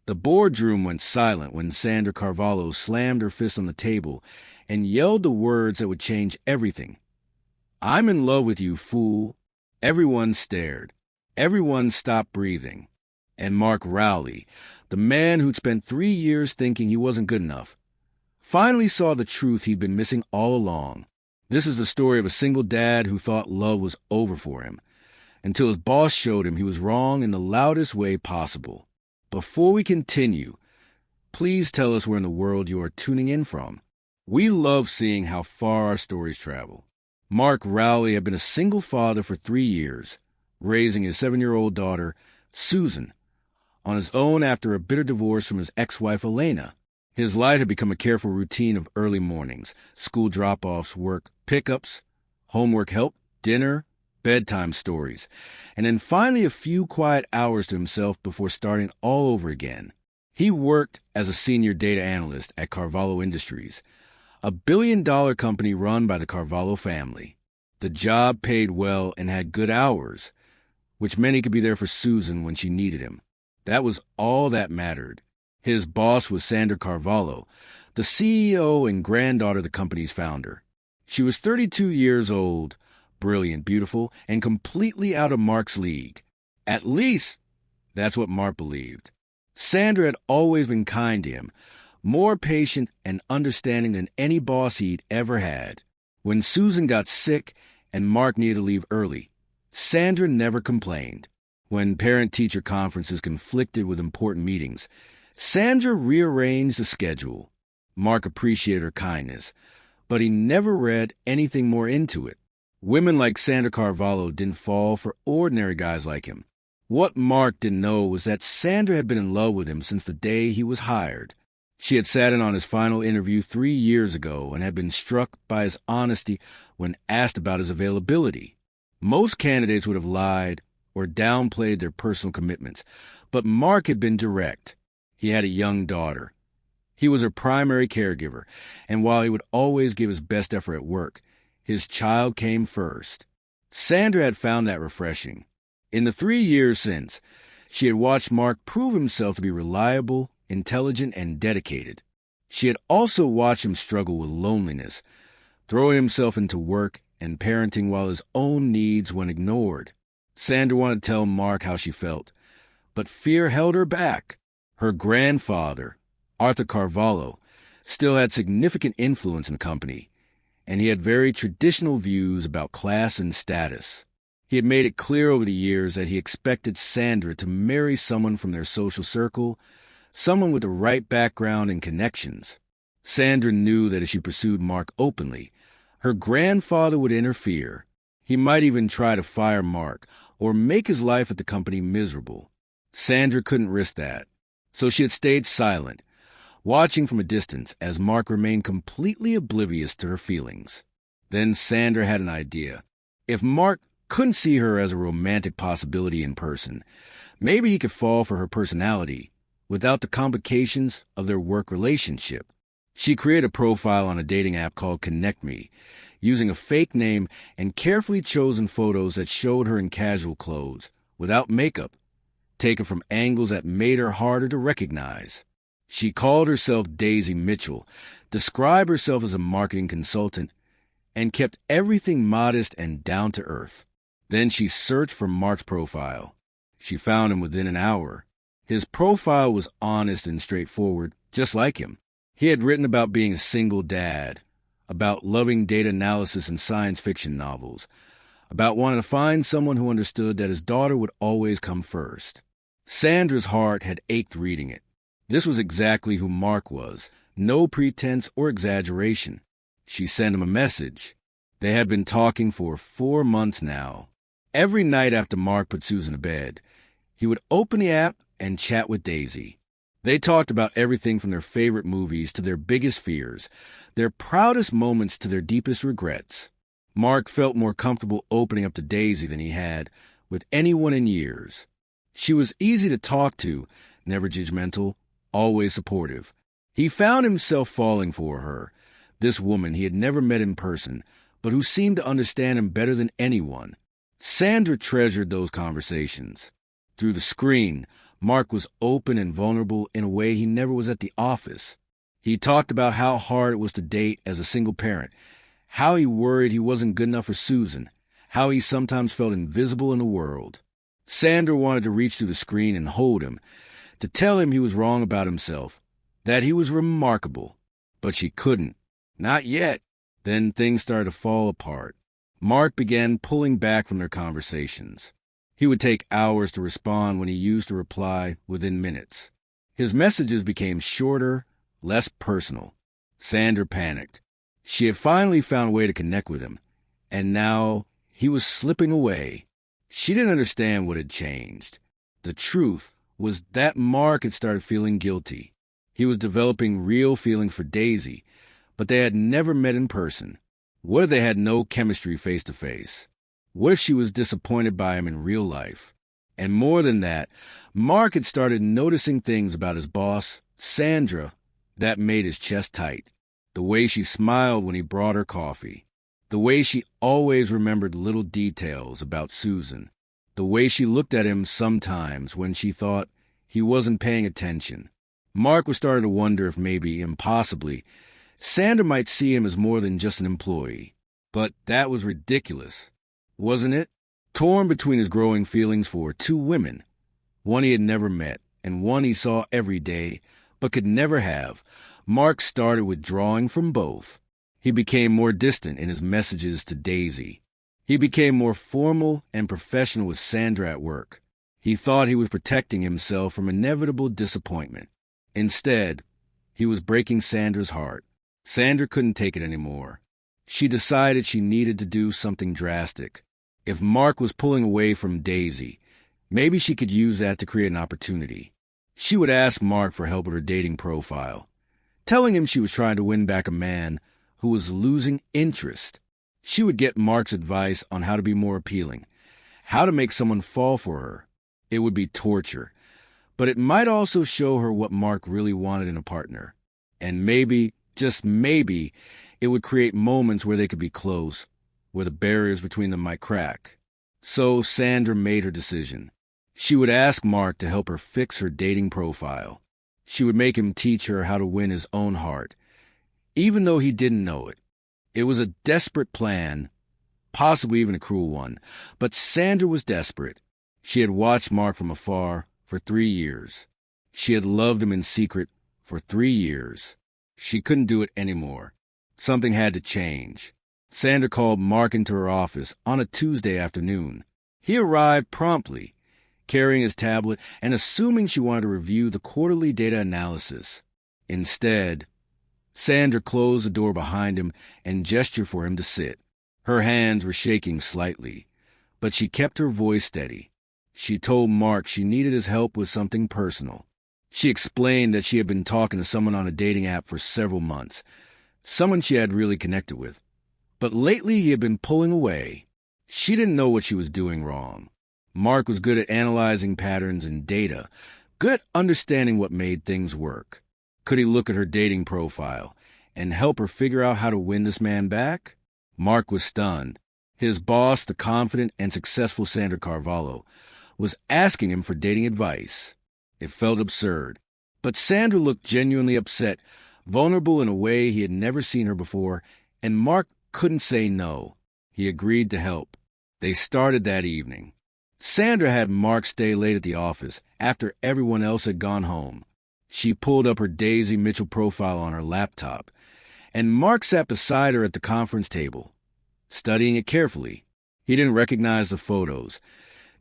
The boardroom went silent when Sandra Carvalho slammed her fist on the table and yelled the words that would change everything. "I'm in love with you, fool." Everyone stared. Everyone stopped breathing. And Mark Rowley, the man who'd spent 3 years thinking he wasn't good enough, finally saw the truth he'd been missing all along. This is the story of a single dad who thought love was over for him, until his boss showed him he was wrong in the loudest way possible. Before we continue, please tell us where in the world you are tuning in from. We love seeing how far our stories travel. Mark Rowley had been a single father for 3 years, raising his 7-year-old daughter, Susan, on his own after a bitter divorce from his ex-wife, Elena. His life had become a careful routine of early mornings, school drop-offs, work pickups, homework help, dinner, bedtime stories, and then finally a few quiet hours to himself before starting all over again. He worked as a senior data analyst at Carvalho Industries, a billion-dollar company run by the Carvalho family. The job paid well and had good hours, which meant he could be there for Susan when she needed him. That was all that mattered. His boss was Sandra Carvalho, the CEO and granddaughter of the company's founder. She was 32 years old, brilliant, beautiful, and completely out of Mark's league. At least, that's what Mark believed. Sandra had always been kind to him, more patient and understanding than any boss he'd ever had. When Susan got sick and Mark needed to leave early, Sandra never complained. When parent-teacher conferences conflicted with important meetings, Sandra rearranged the schedule. Mark appreciated her kindness, but he never read anything more into it. Women like Sandra Carvalho didn't fall for ordinary guys like him. What Mark didn't know was that Sandra had been in love with him since the day he was hired. She had sat in on his final interview 3 years ago and had been struck by his honesty when asked about his availability. Most candidates would have lied or downplayed their personal commitments, but Mark had been direct. He had a young daughter. He was her primary caregiver, and while he would always give his best effort at work, his child came first. Sandra had found that refreshing. In the 3 years since, she had watched Mark prove himself to be reliable, intelligent, and dedicated. She had also watched him struggle with loneliness, throwing himself into work and parenting while his own needs went ignored. Sandra wanted to tell Mark how she felt, but fear held her back. Her grandfather, Arthur Carvalho, still had significant influence in the company, and he had very traditional views about class and status. He had made it clear over the years that he expected Sandra to marry someone from their social circle, someone with the right background and connections. Sandra knew that if she pursued Mark openly, her grandfather would interfere. He might even try to fire Mark or make his life at the company miserable. Sandra couldn't risk that, so she had stayed silent, watching from a distance as Mark remained completely oblivious to her feelings. Then Sandra had an idea. If Mark couldn't see her as a romantic possibility in person, maybe he could fall for her personality without the complications of their work relationship. She created a profile on a dating app called Connect Me, using a fake name and carefully chosen photos that showed her in casual clothes, without makeup, taken from angles that made her harder to recognize. She called herself Daisy Mitchell, described herself as a marketing consultant, and kept everything modest and down to earth. Then she searched for Mark's profile. She found him within an hour. His profile was honest and straightforward, just like him. He had written about being a single dad, about loving data analysis and science fiction novels, about wanting to find someone who understood that his daughter would always come first. Sandra's heart had ached reading it. This was exactly who Mark was, no pretense or exaggeration. She sent him a message. They had been talking for 4 months now. Every night after Mark put Susan to bed, he would open the app and chat with Daisy. They talked about everything from their favorite movies to their biggest fears, their proudest moments to their deepest regrets. Mark felt more comfortable opening up to Daisy than he had with anyone in years. She was easy to talk to, never judgmental, always supportive. He found himself falling for her, this woman he had never met in person, but who seemed to understand him better than anyone. Sandra treasured those conversations. Through the screen, Mark was open and vulnerable in a way he never was at the office. He talked about how hard it was to date as a single parent, how he worried he wasn't good enough for Susan, how he sometimes felt invisible in the world. Sandra wanted to reach through the screen and hold him, to tell him he was wrong about himself, that he was remarkable. But she couldn't. Not yet. Then things started to fall apart. Mark began pulling back from their conversations. He would take hours to respond when he used to reply within minutes. His messages became shorter, less personal. Sandra panicked. She had finally found a way to connect with him, and now he was slipping away. She didn't understand what had changed. The truth was that Mark had started feeling guilty. He was developing real feelings for Daisy, but they had never met in person. What if they had no chemistry face-to-face? What if she was disappointed by him in real life? And more than that, Mark had started noticing things about his boss, Sandra, that made his chest tight. The way she smiled when he brought her coffee. The way she always remembered little details about Susan. The way she looked at him sometimes when she thought he wasn't paying attention. Mark was starting to wonder if maybe, impossibly, Sandra might see him as more than just an employee. But that was ridiculous, wasn't it? Torn between his growing feelings for two women, one he had never met and one he saw every day but could never have, Mark started withdrawing from both. He became more distant in his messages to Daisy. He became more formal and professional with Sandra at work. He thought he was protecting himself from inevitable disappointment. Instead, he was breaking Sandra's heart. Sandra couldn't take it anymore. She decided she needed to do something drastic. If Mark was pulling away from Daisy, maybe she could use that to create an opportunity. She would ask Mark for help with her dating profile, telling him she was trying to win back a man who was losing interest. She would get Mark's advice on how to be more appealing, how to make someone fall for her. It would be torture, but it might also show her what Mark really wanted in a partner. And maybe, just maybe, it would create moments where they could be close, where the barriers between them might crack. So Sandra made her decision. She would ask Mark to help her fix her dating profile. She would make him teach her how to win his own heart, even though he didn't know it. It was a desperate plan, possibly even a cruel one, but Sandra was desperate. She had watched Mark from afar for 3 years. She had loved him in secret for 3 years. She couldn't do it anymore. Something had to change. Sandra called Mark into her office on a Tuesday afternoon. He arrived promptly, carrying his tablet and assuming she wanted to review the quarterly data analysis. Instead, Sandra closed the door behind him and gestured for him to sit. Her hands were shaking slightly, but she kept her voice steady. She told Mark she needed his help with something personal. She explained that she had been talking to someone on a dating app for several months, someone she had really connected with. But lately he had been pulling away. She didn't know what she was doing wrong. Mark was good at analyzing patterns and data, good at understanding what made things work. Could he look at her dating profile and help her figure out how to win this man back? Mark was stunned. His boss, the confident and successful Sandra Carvalho, was asking him for dating advice. It felt absurd. But Sandra looked genuinely upset, vulnerable in a way he had never seen her before, and Mark couldn't say no. He agreed to help. They started that evening. Sandra had Mark stay late at the office after everyone else had gone home. She pulled up her Daisy Mitchell profile on her laptop, and Mark sat beside her at the conference table, studying it carefully. He didn't recognize the photos,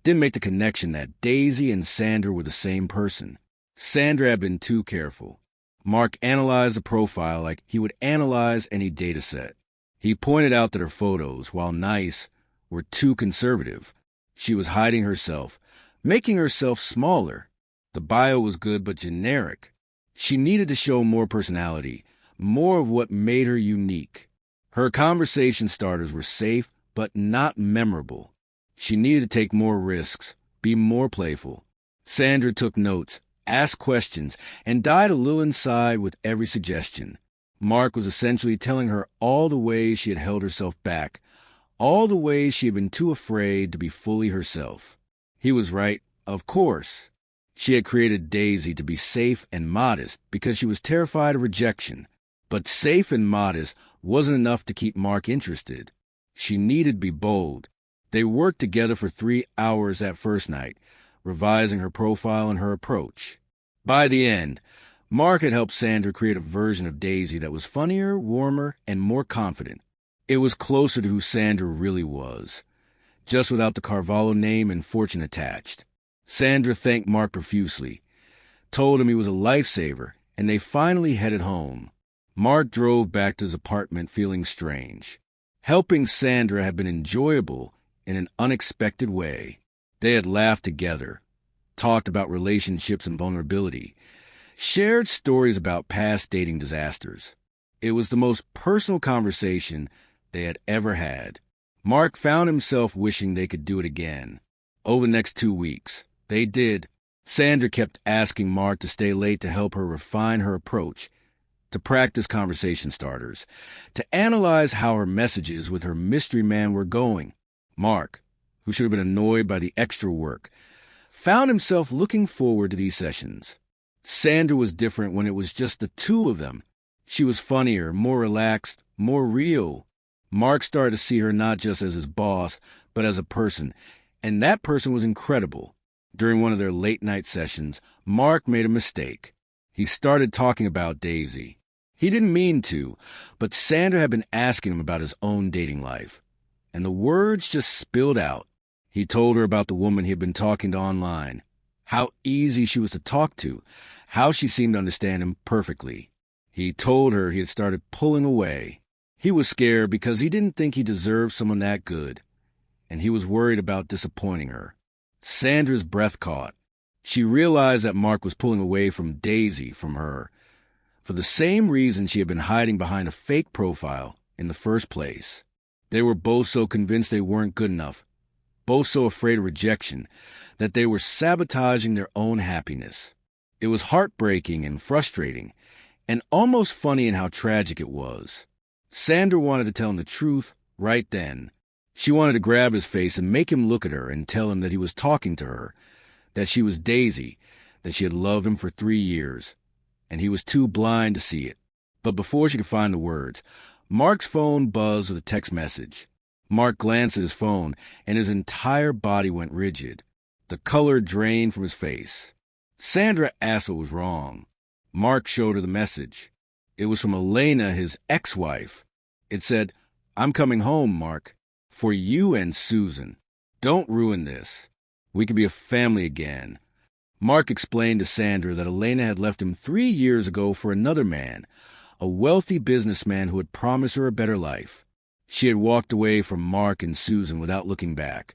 didn't make the connection that Daisy and Sandra were the same person. Sandra had been too careful. Mark analyzed the profile like he would analyze any data set. He pointed out that her photos, while nice, were too conservative. She was hiding herself, making herself smaller. The bio was good but generic. She needed to show more personality, more of what made her unique. Her conversation starters were safe but not memorable. She needed to take more risks, be more playful. Sandra took notes, asked questions, and died a little inside with every suggestion. Mark was essentially telling her all the ways she had held herself back, all the ways she had been too afraid to be fully herself. He was right, of course. She had created Daisy to be safe and modest because she was terrified of rejection. But safe and modest wasn't enough to keep Mark interested. She needed to be bold. They worked together for 3 hours that first night, revising her profile and her approach. By the end, Mark had helped Sandra create a version of Daisy that was funnier, warmer, and more confident. It was closer to who Sandra really was, just without the Carvalho name and fortune attached. Sandra thanked Mark profusely, told him he was a lifesaver, and they finally headed home. Mark drove back to his apartment feeling strange. Helping Sandra had been enjoyable in an unexpected way. They had laughed together, talked about relationships and vulnerability, shared stories about past dating disasters. It was the most personal conversation they had ever had. Mark found himself wishing they could do it again. Over the next 2 weeks, they did. Sandra kept asking Mark to stay late to help her refine her approach, to practice conversation starters, to analyze how her messages with her mystery man were going. Mark, who should have been annoyed by the extra work, found himself looking forward to these sessions. Sandra was different when it was just the two of them. She was funnier, more relaxed, more real. Mark started to see her not just as his boss, but as a person, and that person was incredible. During one of their late-night sessions, Mark made a mistake. He started talking about Daisy. He didn't mean to, but Sandra had been asking him about his own dating life, and the words just spilled out. He told her about the woman he had been talking to online, how easy she was to talk to, how she seemed to understand him perfectly. He told her he had started pulling away. He was scared because he didn't think he deserved someone that good, and he was worried about disappointing her. Sandra's breath caught. She realized that Mark was pulling away from Daisy from her, for the same reason she had been hiding behind a fake profile in the first place. They were both so convinced they weren't good enough, both so afraid of rejection, that they were sabotaging their own happiness. It was heartbreaking and frustrating, and almost funny in how tragic it was. Sandra wanted to tell him the truth right then. She wanted to grab his face and make him look at her and tell him that he was talking to her, that she was Daisy, that she had loved him for 3 years, and he was too blind to see it. But before she could find the words, Mark's phone buzzed with a text message. Mark glanced at his phone, and his entire body went rigid. The color drained from his face. Sandra asked what was wrong. Mark showed her the message. It was from Elena, his ex-wife. It said, "I'm coming home, Mark, for you and Susan. Don't ruin this. We can be a family again." Mark explained to Sandra that Elena had left him 3 years ago for another man, a wealthy businessman who had promised her a better life. She had walked away from Mark and Susan without looking back,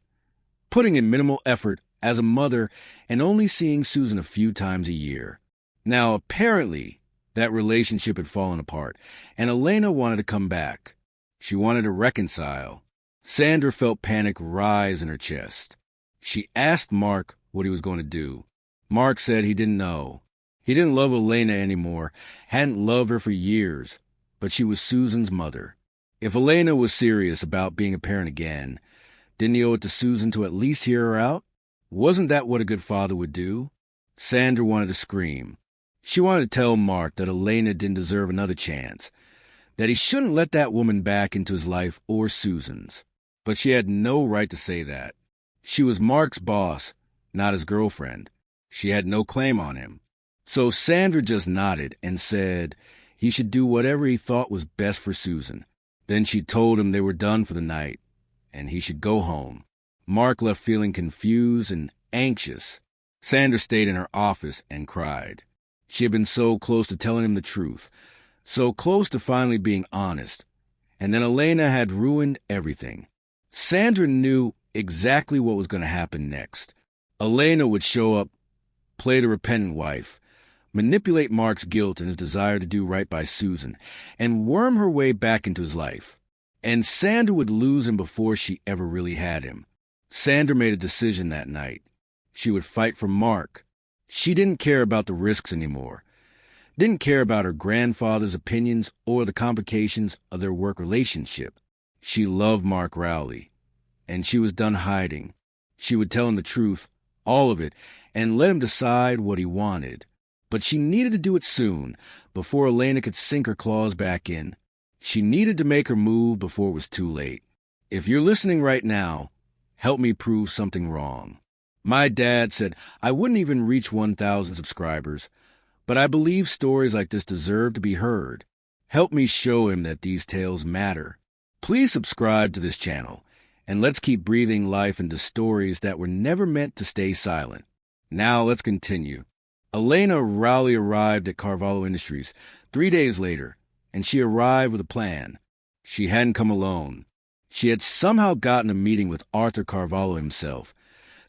putting in minimal effort as a mother and only seeing Susan a few times a year. Now, apparently, that relationship had fallen apart, and Elena wanted to come back. She wanted to reconcile. Sandra felt panic rise in her chest. She asked Mark what he was going to do. Mark said he didn't know. He didn't love Elena anymore, hadn't loved her for years, but she was Susan's mother. If Elena was serious about being a parent again, didn't he owe it to Susan to at least hear her out? Wasn't that what a good father would do? Sandra wanted to scream. She wanted to tell Mark that Elena didn't deserve another chance, that he shouldn't let that woman back into his life or Susan's. But she had no right to say that. She was Mark's boss, not his girlfriend. She had no claim on him. So Sandra just nodded and said he should do whatever he thought was best for Susan. Then she told him they were done for the night, and he should go home. Mark left feeling confused and anxious. Sandra stayed in her office and cried. She had been so close to telling him the truth, so close to finally being honest, and then Elena had ruined everything. Sandra knew exactly what was going to happen next. Elena would show up, play the repentant wife, manipulate Mark's guilt and his desire to do right by Susan, and worm her way back into his life. And Sandra would lose him before she ever really had him. Sandra made a decision that night. She would fight for Mark. She didn't care about the risks anymore. Didn't care about her grandfather's opinions or the complications of their work relationship. She loved Mark Rowley, and she was done hiding. She would tell him the truth all of it, and let him decide what he wanted. But she needed to do it soon, before Elena could sink her claws back in. She needed to make her move before it was too late. If you're listening right now, help me prove something wrong. My dad said I wouldn't even reach 1,000 subscribers, but I believe stories like this deserve to be heard. Help me show him that these tales matter. Please subscribe to this channel, and let's keep breathing life into stories that were never meant to stay silent. Now let's continue. Elena Rowley arrived at Carvalho Industries 3 days later, and she arrived with a plan. She hadn't come alone. She had somehow gotten a meeting with Arthur Carvalho himself,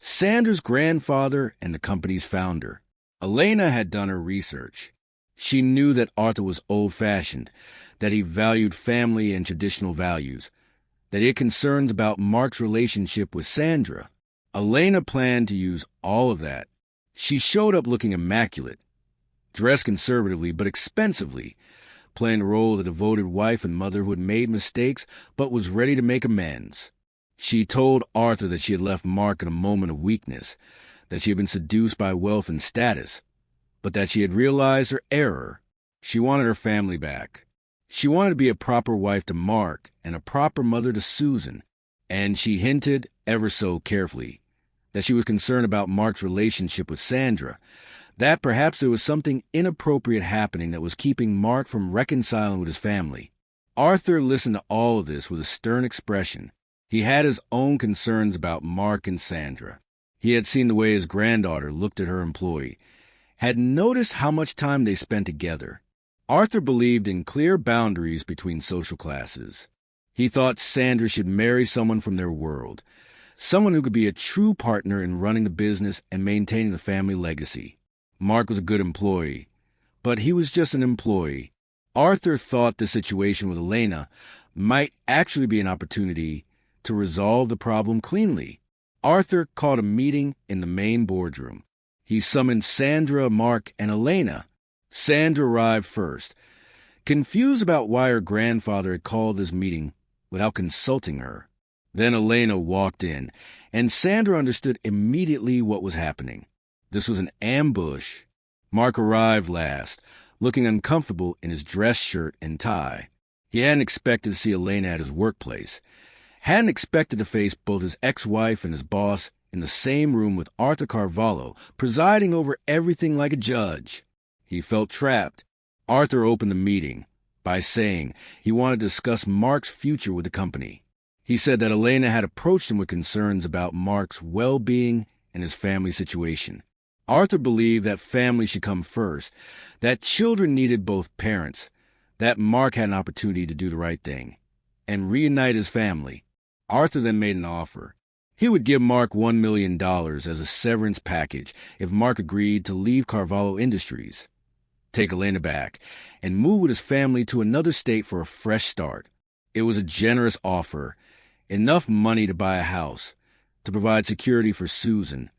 Sandra's grandfather and the company's founder. Elena had done her research. She knew that Arthur was old-fashioned, that he valued family and traditional values, that he had concerns about Mark's relationship with Sandra. Elena planned to use all of that. She showed up looking immaculate, dressed conservatively but expensively, playing the role of the devoted wife and mother who had made mistakes but was ready to make amends. She told Arthur that she had left Mark in a moment of weakness, that she had been seduced by wealth and status, but that she had realized her error. She wanted her family back. She wanted to be a proper wife to Mark and a proper mother to Susan, and she hinted, ever so carefully, that she was concerned about Mark's relationship with Sandra, that perhaps there was something inappropriate happening that was keeping Mark from reconciling with his family. Arthur listened to all of this with a stern expression. He had his own concerns about Mark and Sandra. He had seen the way his granddaughter looked at her employee, had noticed how much time they spent together. Arthur believed in clear boundaries between social classes. He thought Sandra should marry someone from their world, someone who could be a true partner in running the business and maintaining the family legacy. Mark was a good employee, but he was just an employee. Arthur thought the situation with Elena might actually be an opportunity to resolve the problem cleanly. Arthur called a meeting in the main boardroom. He summoned Sandra, Mark, and Elena. Sandra arrived first, confused about why her grandfather had called this meeting without consulting her. Then Elena walked in, and Sandra understood immediately what was happening. This was an ambush. Mark arrived last, looking uncomfortable in his dress shirt and tie. He hadn't expected to see Elena at his workplace, hadn't expected to face both his ex-wife and his boss in the same room with Arthur Carvalho, presiding over everything like a judge. He felt trapped. Arthur opened the meeting by saying he wanted to discuss Mark's future with the company. He said that Elena had approached him with concerns about Mark's well-being and his family situation. Arthur believed that family should come first, that children needed both parents, that Mark had an opportunity to do the right thing and reunite his family. Arthur then made an offer. He would give Mark $1 million as a severance package if Mark agreed to leave Carvalho Industries, take Elena back, and move with his family to another state for a fresh start. It was a generous offer, enough money to buy a house, to provide security for Susan,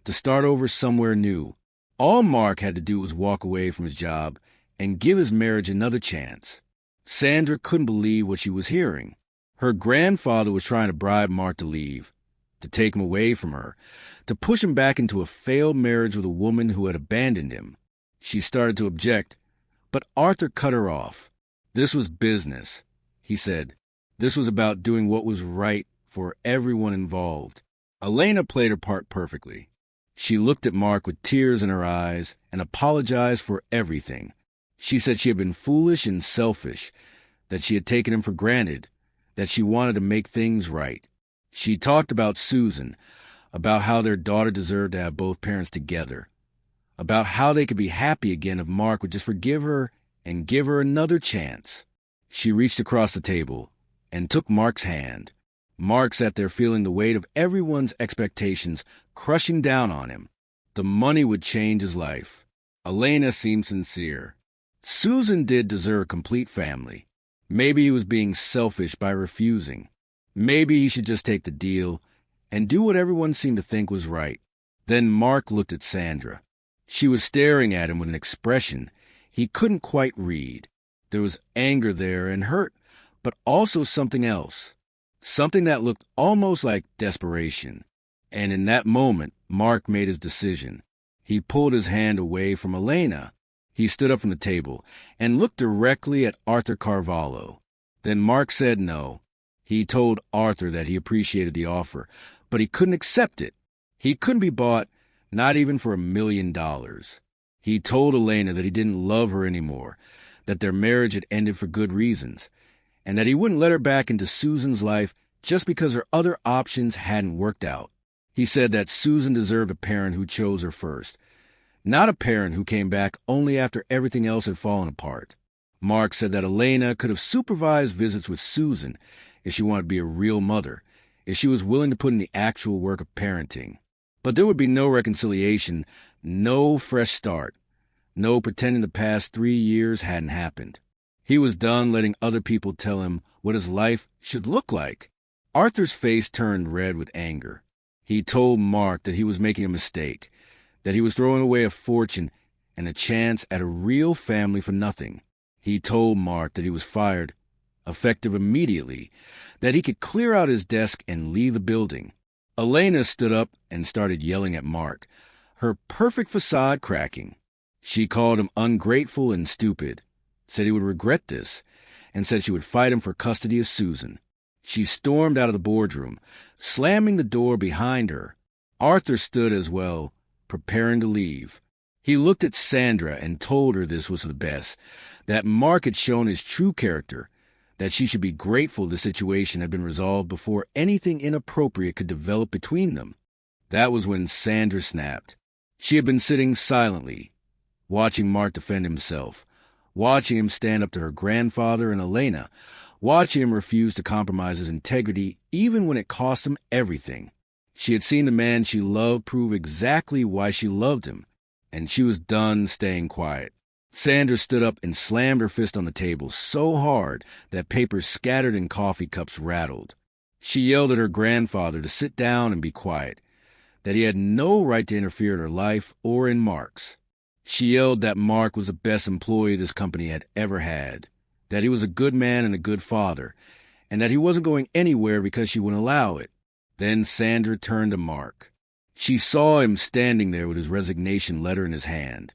to start over somewhere new. All Mark had to do was walk away from his job and give his marriage another chance. Sandra couldn't believe what she was hearing. Her grandfather was trying to bribe Mark to leave, to take him away from her, to push him back into a failed marriage with a woman who had abandoned him. She started to object, but Arthur cut her off. This was business, he said. This was about doing what was right for everyone involved. Elena played her part perfectly. She looked at Mark with tears in her eyes and apologized for everything. She said she had been foolish and selfish, that she had taken him for granted, that she wanted to make things right. She talked about Susan, about how their daughter deserved to have both parents together, about how they could be happy again if Mark would just forgive her and give her another chance. She reached across the table and took Mark's hand. Mark sat there feeling the weight of everyone's expectations crushing down on him. The money would change his life. Elena seemed sincere. Susan did deserve a complete family. Maybe he was being selfish by refusing. Maybe he should just take the deal and do what everyone seemed to think was right. Then Mark looked at Sandra. She was staring at him with an expression he couldn't quite read. There was anger there and hurt, but also something else. Something that looked almost like desperation. And in that moment, Mark made his decision. He pulled his hand away from Elena. He stood up from the table and looked directly at Arthur Carvalho. Then Mark said no. He told Arthur that he appreciated the offer, but he couldn't accept it. He couldn't be bought, not even for $1 million. He told Elena that he didn't love her anymore, that their marriage had ended for good reasons, and that he wouldn't let her back into Susan's life just because her other options hadn't worked out. He said that Susan deserved a parent who chose her first, not a parent who came back only after everything else had fallen apart. Mark said that Elena could have supervised visits with Susan if she wanted to be a real mother, if she was willing to put in the actual work of parenting. But there would be no reconciliation, no fresh start, no pretending the past 3 years hadn't happened. He was done letting other people tell him what his life should look like. Arthur's face turned red with anger. He told Mark that he was making a mistake, that he was throwing away a fortune and a chance at a real family for nothing. He told Mark that he was fired, effective immediately, that he could clear out his desk and leave the building. Elena stood up and started yelling at Mark, her perfect facade cracking. She called him ungrateful and stupid, said he would regret this, and said she would fight him for custody of Susan. She stormed out of the boardroom, slamming the door behind her. Arthur stood as well, preparing to leave. He looked at Sandra and told her this was the best, that Mark had shown his true character, that she should be grateful the situation had been resolved before anything inappropriate could develop between them. That was when Sandra snapped. She had been sitting silently, watching Mark defend himself, watching him stand up to her grandfather and Elena, watching him refuse to compromise his integrity even when it cost him everything. She had seen the man she loved prove exactly why she loved him, and she was done staying quiet. Sandra stood up and slammed her fist on the table so hard that papers scattered and coffee cups rattled. She yelled at her grandfather to sit down and be quiet, that he had no right to interfere in her life or in Mark's. She yelled that Mark was the best employee this company had ever had, that he was a good man and a good father, and that he wasn't going anywhere because she wouldn't allow it. Then Sandra turned to Mark. She saw him standing there with his resignation letter in his hand,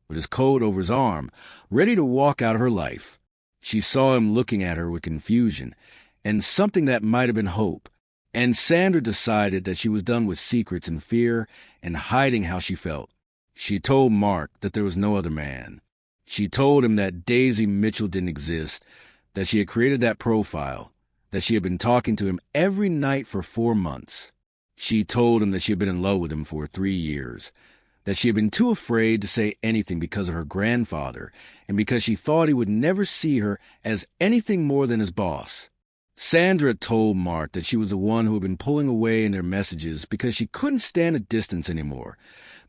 with his coat over his arm, ready to walk out of her life. She saw him looking at her with confusion and something that might have been hope. And Sandra decided that she was done with secrets and fear and hiding how she felt. She told Mark that there was no other man. She told him that Daisy Mitchell didn't exist, that she had created that profile, that she had been talking to him every night for 4 months. She told him that she had been in love with him for 3 years, that she had been too afraid to say anything because of her grandfather and because she thought he would never see her as anything more than his boss. Sandra told Mark that she was the one who had been pulling away in their messages because she couldn't stand a distance anymore,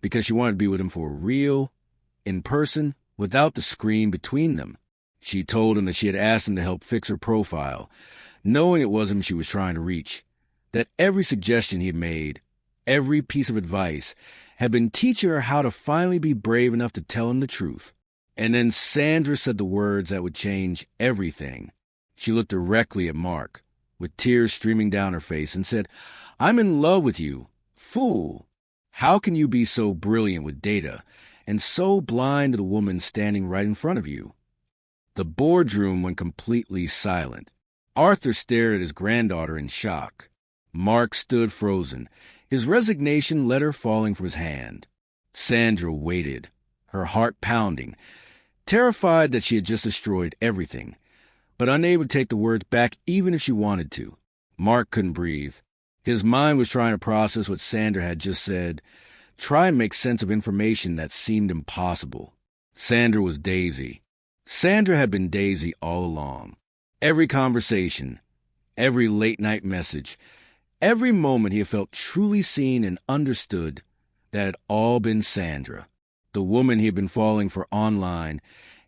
because she wanted to be with him for real, in person, without the screen between them. She told him that she had asked him to help fix her profile, knowing it was him she was trying to reach, that every suggestion he had made, every piece of advice, had been teaching her how to finally be brave enough to tell him the truth. And then Sandra said the words that would change everything. She looked directly at Mark, with tears streaming down her face, and said, "I'm in love with you, fool. How can you be so brilliant with data and so blind to the woman standing right in front of you?" The boardroom went completely silent. Arthur stared at his granddaughter in shock. Mark stood frozen, his resignation letter falling from his hand. Sandra waited, her heart pounding, terrified that she had just destroyed everything, but unable to take the words back even if she wanted to. Mark couldn't breathe. His mind was trying to process what Sandra had just said, try and make sense of information that seemed impossible. Sandra was Daisy. Sandra had been Daisy all along. Every conversation, every late-night message, every moment he had felt truly seen and understood, that had all been Sandra. The woman he had been falling for online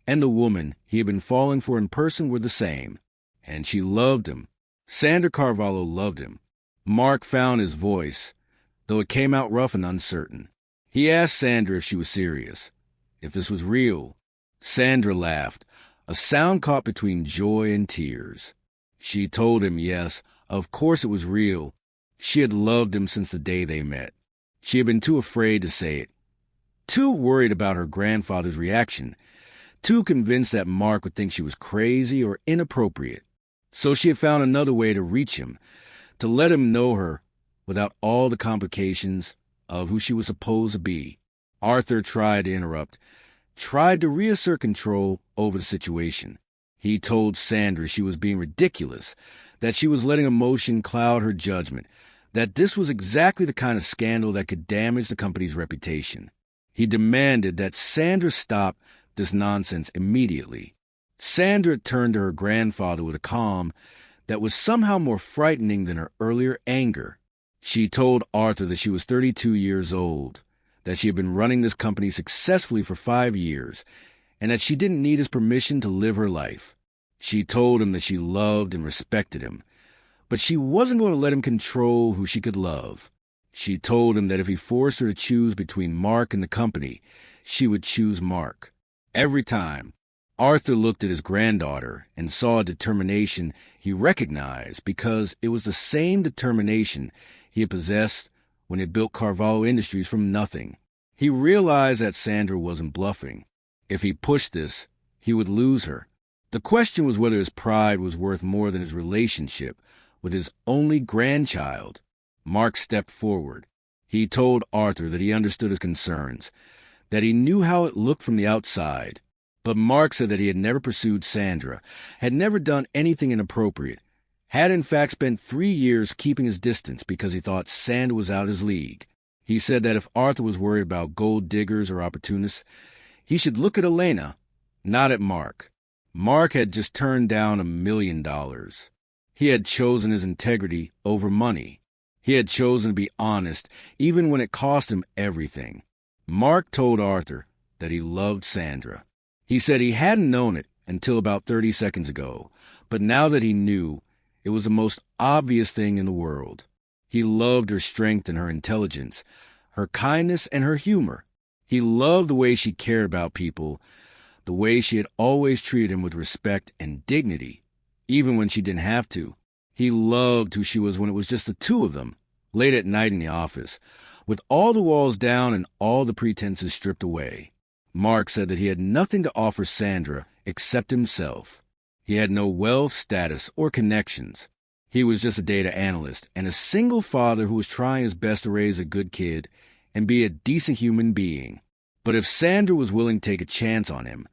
and the woman he had been falling for in person were the same, and she loved him. Sandra Carvalho loved him. Mark found his voice, though it came out rough and uncertain. He asked Sandra if she was serious, if this was real. Sandra laughed, a sound caught between joy and tears. She told him yes, of course it was real, She had loved him since the day they met. She had been too afraid to say it, too worried about her grandfather's reaction, too convinced that Mark would think she was crazy or inappropriate. So she had found another way to reach him, to let him know her without all the complications of who she was supposed to be. Arthur tried to interrupt, tried to reassert control over the situation. He told Sandra she was being ridiculous, that she was letting emotion cloud her judgment, that this was exactly the kind of scandal that could damage the company's reputation. He demanded that Sandra stop this nonsense immediately. Sandra turned to her grandfather with a calm that was somehow more frightening than her earlier anger. She told Arthur that she was 32 years old, that she had been running this company successfully for 5 years, and that she didn't need his permission to live her life. She told him that she loved and respected him, but she wasn't going to let him control who she could love. She told him that if he forced her to choose between Mark and the company, she would choose Mark. Every time, Arthur looked at his granddaughter and saw a determination he recognized because it was the same determination he had possessed when he built Carvalho Industries from nothing. He realized that Sandra wasn't bluffing. If he pushed this, he would lose her. The question was whether his pride was worth more than his relationship with his only grandchild. Mark stepped forward. He told Arthur that he understood his concerns, that he knew how it looked from the outside. But Mark said that he had never pursued Sandra, had never done anything inappropriate, had in fact spent 3 years keeping his distance because he thought Sandra was out of his league. He said that if Arthur was worried about gold diggers or opportunists, he should look at Elena, not at Mark. Mark had just turned down $1 million. He had chosen his integrity over money. He had chosen to be honest, even when it cost him everything. Mark told Arthur that he loved Sandra. He said he hadn't known it until about 30 seconds ago, but now that he knew, it was the most obvious thing in the world. He loved her strength and her intelligence, her kindness and her humor. He loved the way she cared about people, the way she had always treated him with respect and dignity, even when she didn't have to. He loved who she was when it was just the two of them, late at night in the office, with all the walls down and all the pretenses stripped away. Mark said that he had nothing to offer Sandra except himself. He had no wealth, status, or connections. He was just a data analyst and a single father who was trying his best to raise a good kid and be a decent human being. But if Sandra was willing to take a chance on him,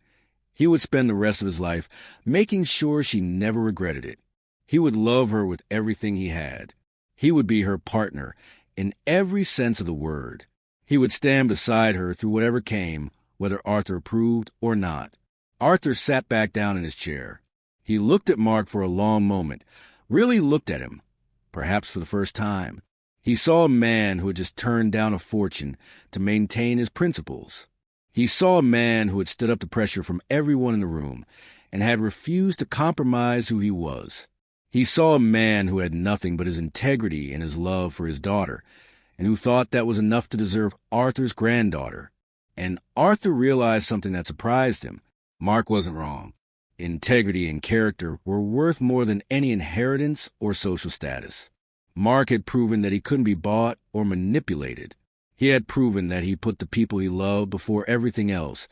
he would spend the rest of his life making sure she never regretted it. He would love her with everything he had. He would be her partner in every sense of the word. He would stand beside her through whatever came, whether Arthur approved or not. Arthur sat back down in his chair. He looked at Mark for a long moment, really looked at him, perhaps for the first time. He saw a man who had just turned down a fortune to maintain his principles. He saw a man who had stood up to pressure from everyone in the room and had refused to compromise who he was. He saw a man who had nothing but his integrity and his love for his daughter, and who thought that was enough to deserve Arthur's granddaughter. And Arthur realized something that surprised him. Mark wasn't wrong. Integrity and character were worth more than any inheritance or social status. Mark had proven that he couldn't be bought or manipulated. He had proven that he put the people he loved before everything else,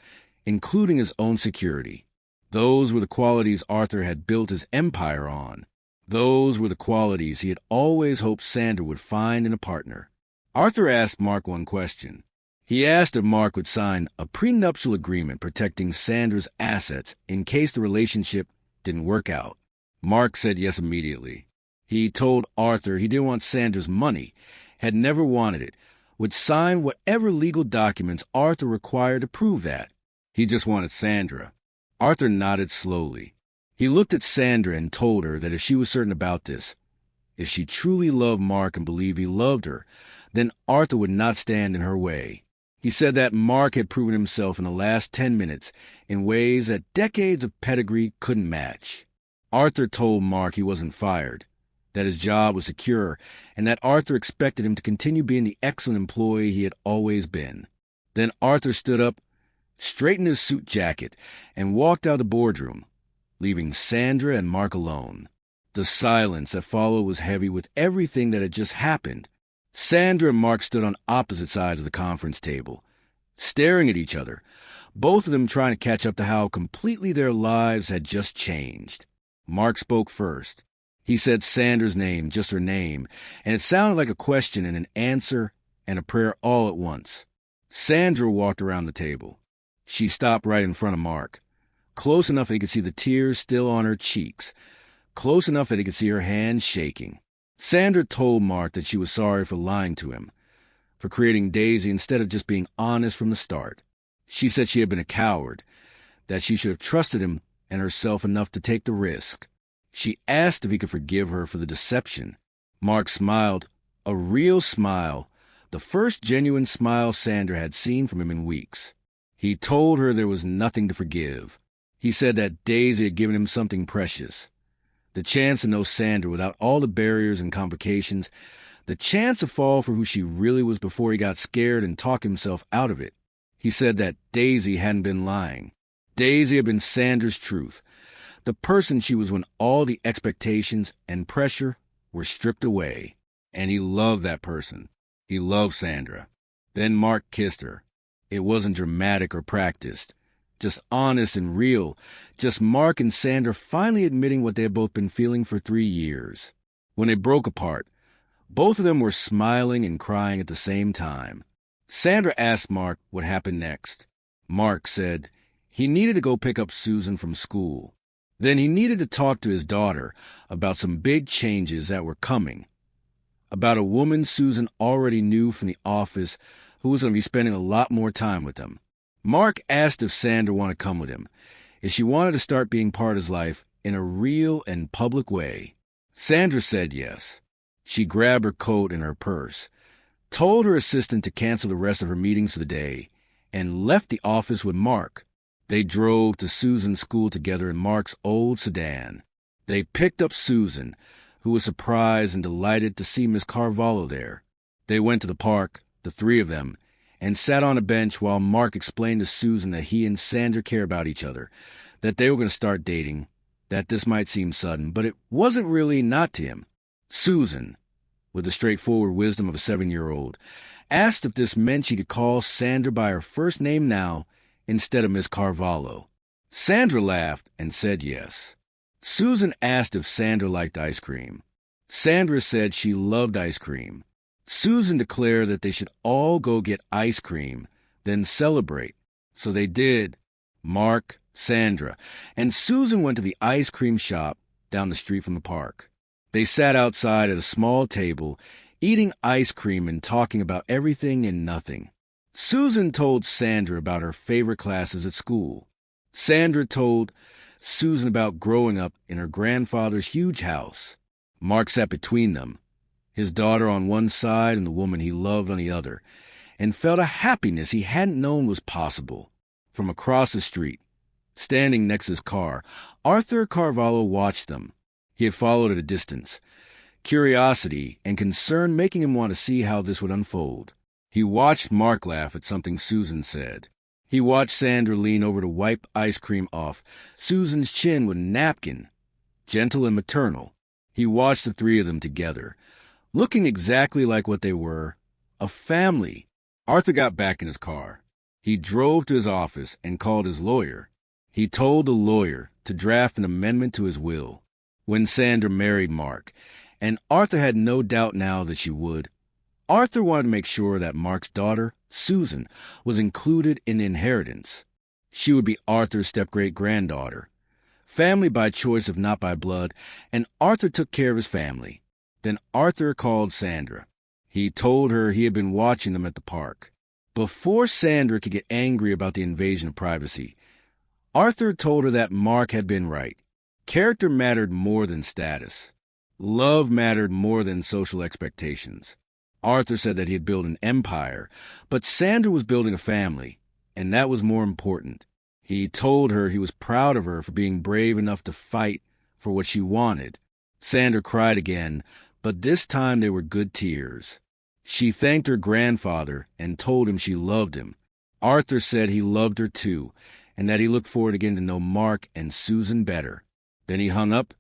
including his own security. Those were the qualities Arthur had built his empire on. Those were the qualities he had always hoped Sandra would find in a partner. Arthur asked Mark one question. He asked if Mark would sign a prenuptial agreement protecting Sandra's assets in case the relationship didn't work out. Mark said yes immediately. He told Arthur he didn't want Sandra's money, had never wanted it, would sign whatever legal documents Arthur required to prove that. He just wanted Sandra. Arthur nodded slowly. He looked at Sandra and told her that if she was certain about this, if she truly loved Mark and believed he loved her, then Arthur would not stand in her way. He said that Mark had proven himself in the last 10 minutes in ways that decades of pedigree couldn't match. Arthur told Mark he wasn't fired, that his job was secure, and that Arthur expected him to continue being the excellent employee he had always been. Then Arthur stood up, straightened his suit jacket, and walked out of the boardroom, leaving Sandra and Mark alone. The silence that followed was heavy with everything that had just happened. Sandra and Mark stood on opposite sides of the conference table, staring at each other, both of them trying to catch up to how completely their lives had just changed. Mark spoke first. He said Sandra's name, just her name, and it sounded like a question and an answer and a prayer all at once. Sandra walked around the table. She stopped right in front of Mark, close enough that he could see the tears still on her cheeks, close enough that he could see her hands shaking. Sandra told Mark that she was sorry for lying to him, for creating Daisy instead of just being honest from the start. She said she had been a coward, that she should have trusted him and herself enough to take the risk. She asked if he could forgive her for the deception. Mark smiled, a real smile, the first genuine smile Sandra had seen from him in weeks. He told her there was nothing to forgive. He said that Daisy had given him something precious. The chance to know Sandra without all the barriers and complications, the chance to fall for who she really was before he got scared and talked himself out of it. He said that Daisy hadn't been lying. Daisy had been Sandra's truth, the person she was when all the expectations and pressure were stripped away. And he loved that person. He loved Sandra. Then Mark kissed her. It wasn't dramatic or practiced, just honest and real, just Mark and Sandra finally admitting what they had both been feeling for 3 years. When they broke apart, both of them were smiling and crying at the same time. Sandra asked Mark what happened next. Mark said he needed to go pick up Susan from school. Then he needed to talk to his daughter about some big changes that were coming, about a woman Susan already knew from the office who was going to be spending a lot more time with them. Mark asked if Sandra wanted to come with him, if she wanted to start being part of his life in a real and public way. Sandra said yes. She grabbed her coat and her purse, told her assistant to cancel the rest of her meetings for the day, and left the office with Mark. They drove to Susan's school together in Mark's old sedan. They picked up Susan, who was surprised and delighted to see Miss Carvalho there. They went to the park, the three of them, and sat on a bench while Mark explained to Susan that he and Sandra care about each other, that they were going to start dating, that this might seem sudden, but it wasn't really not to him. Susan, with the straightforward wisdom of a 7-year-old, asked if this meant she could call Sandra by her first name now instead of Miss Carvalho. Sandra laughed and said yes. Susan asked if Sandra liked ice cream. Sandra said she loved ice cream. Susan declared that they should all go get ice cream, then celebrate. So they did. Mark, Sandra, and Susan went to the ice cream shop down the street from the park. They sat outside at a small table, eating ice cream and talking about everything and nothing. Susan told Sandra about her favorite classes at school. Sandra told Susan about growing up in her grandfather's huge house. Mark sat between them, his daughter on one side and the woman he loved on the other, and felt a happiness he hadn't known was possible. From across the street, standing next to his car, Arthur Carvalho watched them. He had followed at a distance, curiosity and concern making him want to see how this would unfold. He watched Mark laugh at something Susan said. He watched Sandra lean over to wipe ice cream off Susan's chin with a napkin, gentle and maternal. He watched the three of them together, looking exactly like what they were, a family. Arthur got back in his car. He drove to his office and called his lawyer. He told the lawyer to draft an amendment to his will. When Sandra married Mark, and Arthur had no doubt now that she would, Arthur wanted to make sure that Mark's daughter, Susan, was included in the inheritance. She would be Arthur's step-great-granddaughter, family by choice if not by blood, and Arthur took care of his family. Then Arthur called Sandra. He told her he had been watching them at the park. Before Sandra could get angry about the invasion of privacy, Arthur told her that Mark had been right. Character mattered more than status. Love mattered more than social expectations. Arthur said that he had built an empire, but Sandra was building a family, and that was more important. He told her he was proud of her for being brave enough to fight for what she wanted. Sandra cried again, but this time they were good tears. She thanked her grandfather and told him she loved him. Arthur said he loved her too, and that he looked forward to getting to know Mark and Susan better. Then he hung up,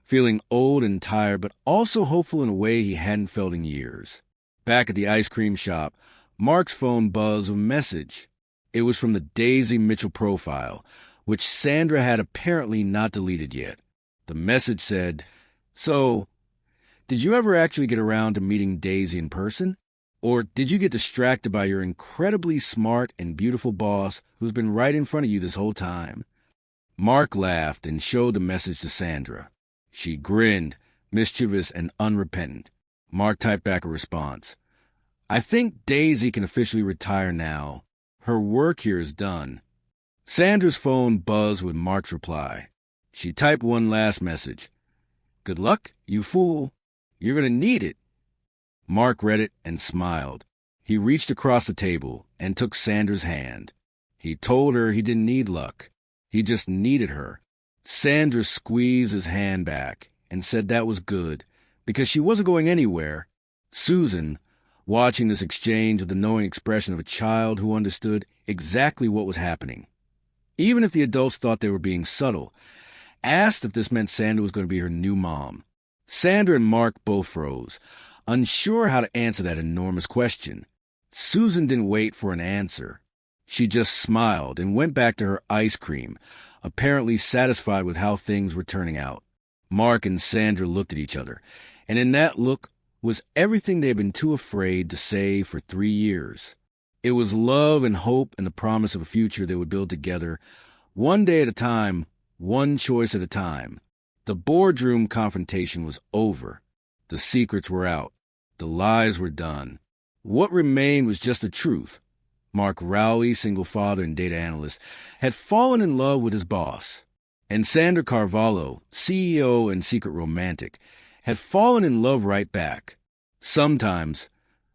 feeling old and tired, but also hopeful in a way he hadn't felt in years. Back at the ice cream shop, Mark's phone buzzed with a message. It was from the Daisy Mitchell profile, which Sandra had apparently not deleted yet. The message said, "So, did you ever actually get around to meeting Daisy in person? Or did you get distracted by your incredibly smart and beautiful boss who's been right in front of you this whole time?" Mark laughed and showed the message to Sandra. She grinned, mischievous and unrepentant. Mark typed back a response. "I think Daisy can officially retire now. Her work here is done." Sandra's phone buzzed with Mark's reply. She typed one last message. "Good luck, you fool. You're going to need it." Mark read it and smiled. He reached across the table and took Sandra's hand. He told her he didn't need luck. He just needed her. Sandra squeezed his hand back and said that was good, because she wasn't going anywhere. Susan, watching this exchange with the knowing expression of a child who understood exactly what was happening, even if the adults thought they were being subtle, asked if this meant Sandra was going to be her new mom. Sandra and Mark both froze, unsure how to answer that enormous question. Susan didn't wait for an answer. She just smiled and went back to her ice cream, apparently satisfied with how things were turning out. Mark and Sandra looked at each other, and in that look was everything they had been too afraid to say for 3 years. It was love and hope and the promise of a future they would build together, one day at a time, one choice at a time. The boardroom confrontation was over. The secrets were out. The lies were done. What remained was just the truth. Mark Rowley, single father and data analyst, had fallen in love with his boss. And Sandra Carvalho, CEO and secret romantic, had fallen in love right back. Sometimes,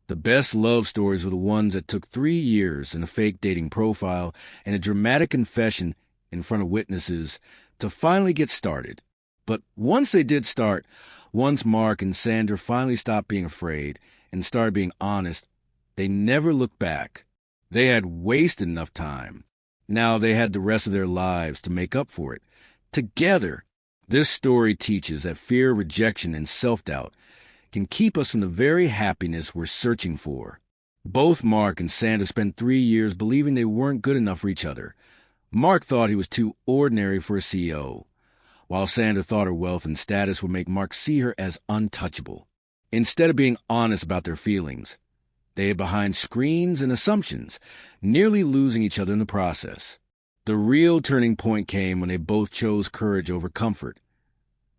the best love stories were the ones that took 3 years and a fake dating profile and a dramatic confession in front of witnesses to finally get started. But once they did start, once Mark and Sandra finally stopped being afraid and started being honest, they never looked back. They had wasted enough time. Now they had the rest of their lives to make up for it. Together. This story teaches that fear, rejection, and self-doubt can keep us from the very happiness we're searching for. Both Mark and Sandra spent 3 years believing they weren't good enough for each other. Mark thought he was too ordinary for a CEO, while Sandra thought her wealth and status would make Mark see her as untouchable. Instead of being honest about their feelings, they hid behind screens and assumptions, nearly losing each other in the process. The real turning point came when they both chose courage over comfort.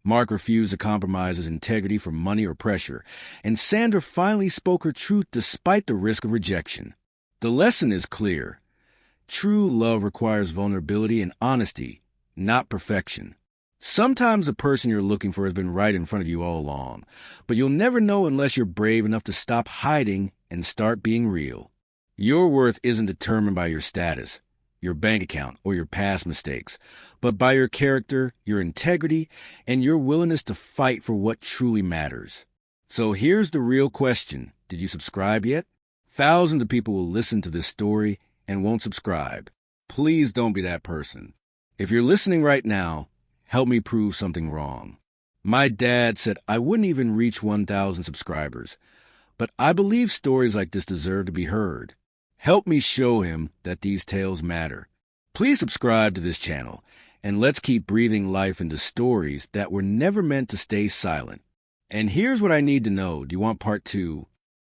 Mark refused to compromise his integrity for money or pressure, and Sandra finally spoke her truth despite the risk of rejection. The lesson is clear. True love requires vulnerability and honesty, not perfection. Sometimes the person you're looking for has been right in front of you all along, but you'll never know unless you're brave enough to stop hiding and start being real. Your worth isn't determined by your status, your bank account, or your past mistakes, but by your character, your integrity, and your willingness to fight for what truly matters. So here's the real question. Did you subscribe yet? Thousands of people will listen to this story and won't subscribe. Please don't be that person. If you're listening right now, help me prove something wrong. My dad said I wouldn't even reach 1,000 subscribers, but I believe stories like this deserve to be heard. Help me show him that these tales matter. Please subscribe to this channel, and let's keep breathing life into stories that were never meant to stay silent. And here's what I need to know. Do you want part 2?